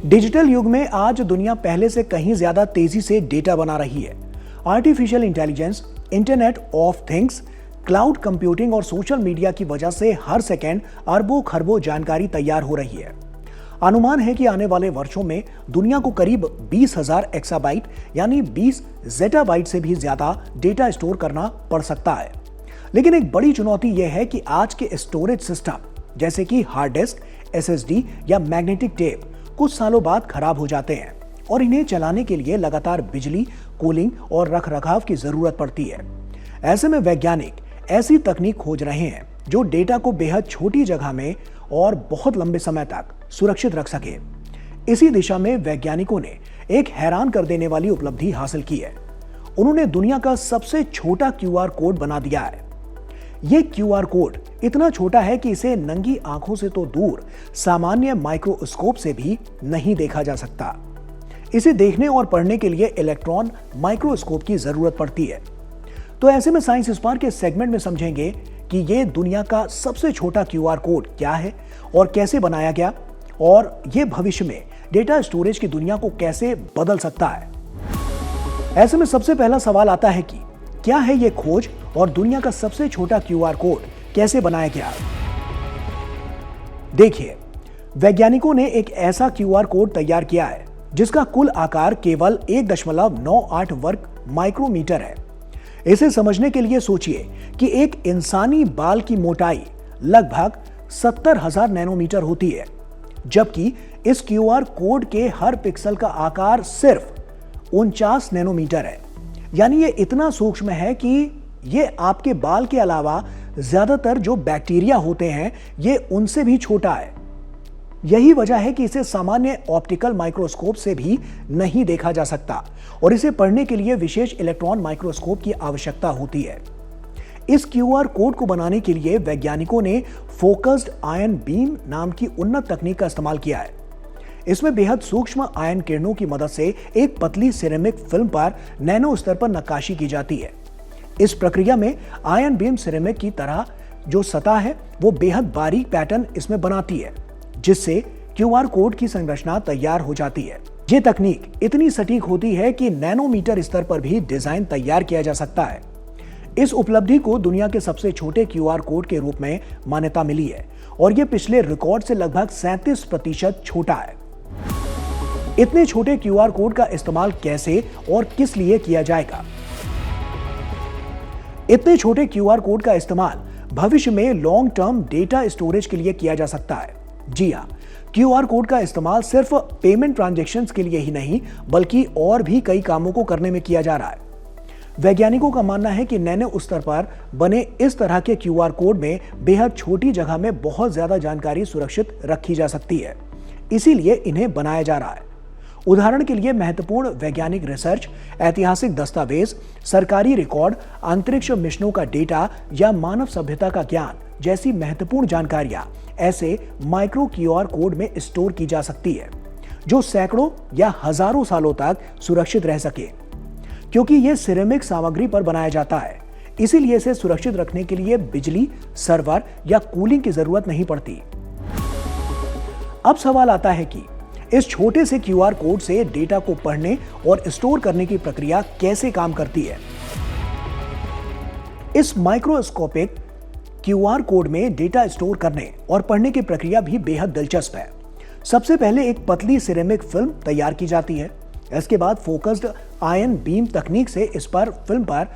Digital युग में आज दुनिया पहले से कहीं ज्यादा तेजी से डेटा बना रही है। Artificial intelligence, internet of things, cloud computing और सोशल मीडिया की वजह से हर सेकेंड अरबों खरबों जानकारी तैयार हो रही है। अनुमान है कि आने वाले वर्षों में दुनिया को करीब 20,000 एक्साबाइट यानी 20 जेटाबाइट से भी ज्यादा डेटा स्टोर करना पड़ सकता है। लेकिन एक बड़ी चुनौती यह है कि आज के स्टोरेज सिस्टम जैसे कि हार्ड डिस्क, एसएसडी या मैग्नेटिक टेप कुछ सालों बाद खराब हो जाते हैं और इन्हें चलाने के लिए लगातार बिजली, कूलिंग और रखरखाव की जरूरत पड़ती है। ऐसे में वैज्ञानिक ऐसी तकनीक खोज रहे हैं जो डेटा को बेहद छोटी जगह में और बहुत लंबे समय तक सुरक्षित रख सके। इसी दिशा में वैज्ञानिकों ने एक हैरान कर देने वाली उपलब्धि हासिल की है। उन्होंने दुनिया का सबसे छोटा क्यूआर कोड बना दिया है। यह क्यूआर कोड इतना छोटा है कि इसे नंगी आंखों से तो दूर सामान्य माइक्रोस्कोप से भी नहीं देखा जा सकता। इसे देखने और पढ़ने के लिए इलेक्ट्रॉन माइक्रोस्कोप की जरूरत पड़ती है। तो ऐसे में साइंस स्पार्क के सेगमेंट में समझेंगे कि यह दुनिया का सबसे छोटा क्यूआर कोड क्या है और कैसे बनाया गया, और यह भविष्य में डेटा स्टोरेज की दुनिया को कैसे बदल सकता है। ऐसे में सबसे पहला सवाल आता है कि क्या है यह खोज और दुनिया का सबसे छोटा क्यूआर कोड कैसे बनाया गया। देखिए, वैज्ञानिकों ने एक ऐसा क्यूआर कोड तैयार किया है जिसका कुल आकार केवल 1.98 वर्ग माइक्रोमीटर है। इसे समझने के लिए सोचिए कि एक इंसानी बाल की मोटाई लगभग 70,000 नैनोमीटर होती है, जबकि इस क्यूआर कोड के हर पिक्सल का आकार सिर्फ 49 नैनोमीटर है। यानी ये इतना सूक्ष्म है कि ये आपके बाल के अलावा ज्यादातर जो बैक्टीरिया होते हैं ये उनसे भी छोटा है। यही वजह है कि इसे सामान्य ऑप्टिकल माइक्रोस्कोप से भी नहीं देखा जा सकता और इसे पढ़ने के लिए विशेष इलेक्ट्रॉन माइक्रोस्कोप की आवश्यकता होती है। इस क्यूआर कोड को बनाने के लिए वैज्ञानिकों ने फोकस्ड आयन बीम नाम की उन्नत तकनीक का इस्तेमाल किया है। इसमें बेहद सूक्ष्म आयन किरणों की मदद से एक पतली सिरेमिक फिल्म पर नैनो स्तर पर नक्काशी की जाती है। इस प्रक्रिया में आयन बीम सिरेमिक की तरह जो सतह है वो बेहद बारीक पैटर्न इसमें बनाती है, जिससे क्यूआर कोड की संरचना तैयार हो जाती है। ये तकनीक इतनी सटीक होती है कि नैनोमीटर स्तर पर भी डिजाइन तैयार किया जा सकता है। इस उपलब्धि को दुनिया के सबसे छोटे क्यूआर कोड के रूप में मान्यता मिली है और यह पिछले रिकॉर्ड से लगभग 37% छोटा है। इतने छोटे क्यूआर कोड का इस्तेमाल कैसे और किस लिए किया जाएगा? इतने छोटे क्यूआर कोड का इस्तेमाल भविष्य में लॉन्ग टर्म डेटा स्टोरेज के लिए किया जा सकता है। जी हां, क्यूआर कोड का इस्तेमाल सिर्फ पेमेंट ट्रांजैक्शंस के लिए ही नहीं बल्कि और भी कई कामों को करने में किया जा रहा है। वैज्ञानिकों का मानना है कि नैनो स्तर पर बने इस तरह के क्यूआर कोड में बेहद छोटी जगह में बहुत ज्यादा जानकारी सुरक्षित रखी जा सकती है, इसीलिए इन्हें बनाया जा रहा है। उदाहरण के लिए महत्वपूर्ण वैज्ञानिक रिसर्च, ऐतिहासिक दस्तावेज, सरकारी रिकॉर्ड, अंतरिक्ष मिशनों का डेटा या मानव सभ्यता का ज्ञान जैसी महत्वपूर्ण जानकारियां ऐसे माइक्रो क्यूआर कोड में स्टोर की जा सकती है, जो सैकड़ों या हजारों सालों तक सुरक्षित रह सके। क्योंकि यह सिरेमिक सामग्री पर बनाया जाता है, इसीलिए इसे सुरक्षित रखने के लिए बिजली, सर्वर या कूलिंग की जरूरत नहीं पड़ती। अब सवाल आता है कि इस छोटे से क्यूआर कोड से डेटा को पढ़ने और स्टोर करने की प्रक्रिया कैसे काम करती है। इस माइक्रोस्कोपिक क्यूआर कोड में डेटा स्टोर करने और पढ़ने की प्रक्रिया भी बेहद दिलचस्प है। सबसे पहले एक पतली सिरेमिक फिल्म तैयार की जाती है। इसके बाद फोकस्ड आयन बीम तकनीक से इस पर फिल्म पर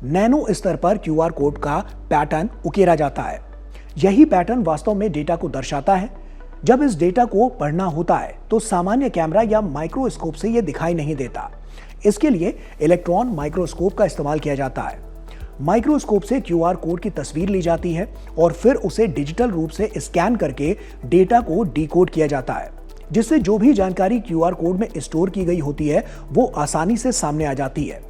नैनो स्तर पर क्यूआर कोड का पैटर्न उकेरा जाता है। यही पैटर्न वास्तव में डेटा को दर्शाता है। जब इस डेटा को पढ़ना होता है तो सामान्य कैमरा या माइक्रोस्कोप से यह दिखाई नहीं देता। इसके लिए इलेक्ट्रॉन माइक्रोस्कोप का इस्तेमाल किया जाता है। माइक्रोस्कोप से क्यूआर कोड की तस्वीर ली जाती है और फिर उसे डिजिटल रूप से स्कैन करके डेटा को डिकोड किया जाता है, जिससे जो भी जानकारी क्यूआर कोड में स्टोर की गई होती है वो आसानी से सामने आ जाती है।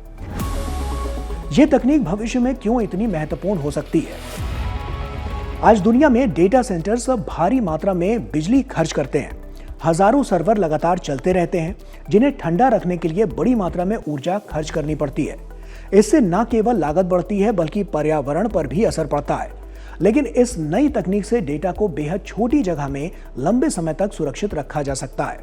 यह तकनीक भविष्य में क्यों इतनी महत्वपूर्ण हो सकती है? आज दुनिया में डेटा सेंटर्स भारी मात्रा में बिजली खर्च करते हैं। हजारों सर्वर लगातार चलते रहते हैं, जिन्हें ठंडा रखने के लिए बड़ी मात्रा में ऊर्जा खर्च करनी पड़ती है। इससे न केवल लागत बढ़ती है बल्कि पर्यावरण पर भी असर पड़ता है। लेकिन इस नई तकनीक से डेटा को बेहद छोटी जगह में लंबे समय तक सुरक्षित रखा जा सकता है।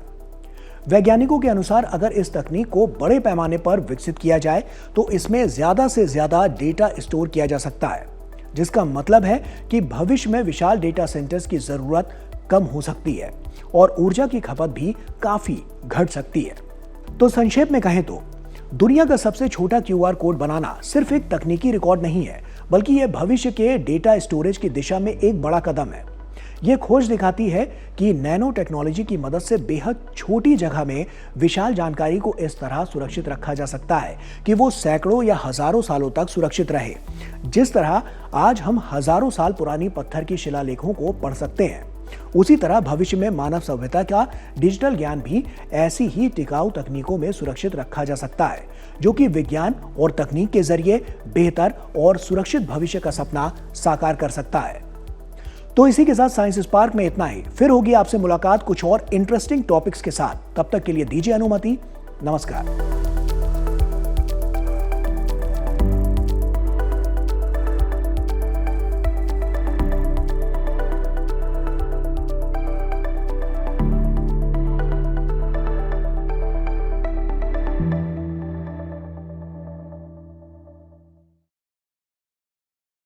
वैज्ञानिकों के अनुसार अगर इस तकनीक को बड़े पैमाने पर विकसित किया जाए तो इसमें ज्यादा से ज्यादा डेटा स्टोर किया जा सकता है, जिसका मतलब है कि भविष्य में विशाल डेटा सेंटर्स की जरूरत कम हो सकती है और ऊर्जा की खपत भी काफी घट सकती है। तो संक्षेप में कहें तो दुनिया का सबसे छोटा क्यूआर कोड बनाना सिर्फ एक तकनीकी रिकॉर्ड नहीं है, बल्कि यह भविष्य के डेटा स्टोरेज की दिशा में एक बड़ा कदम है। यह खोज दिखाती है कि नैनो टेक्नोलॉजी की मदद से बेहद छोटी जगह में विशाल जानकारी को इस तरह सुरक्षित रखा जा सकता है कि वो सैकड़ों या हजारों सालों तक सुरक्षित रहे। जिस तरह आज हम हजारों साल पुरानी पत्थर की शिलालेखों को पढ़ सकते हैं, उसी तरह भविष्य में मानव सभ्यता का डिजिटल ज्ञान भी ऐसी ही टिकाऊ तकनीकों में सुरक्षित रखा जा सकता है, जो कि विज्ञान और तकनीक के जरिए बेहतर और सुरक्षित भविष्य का सपना साकार कर सकता है। तो इसी के साथ साइंस स्पार्क में इतना ही। फिर होगी आपसे मुलाकात कुछ और इंटरेस्टिंग टॉपिक्स के साथ। तब तक के लिए दीजिए अनुमति। नमस्कार।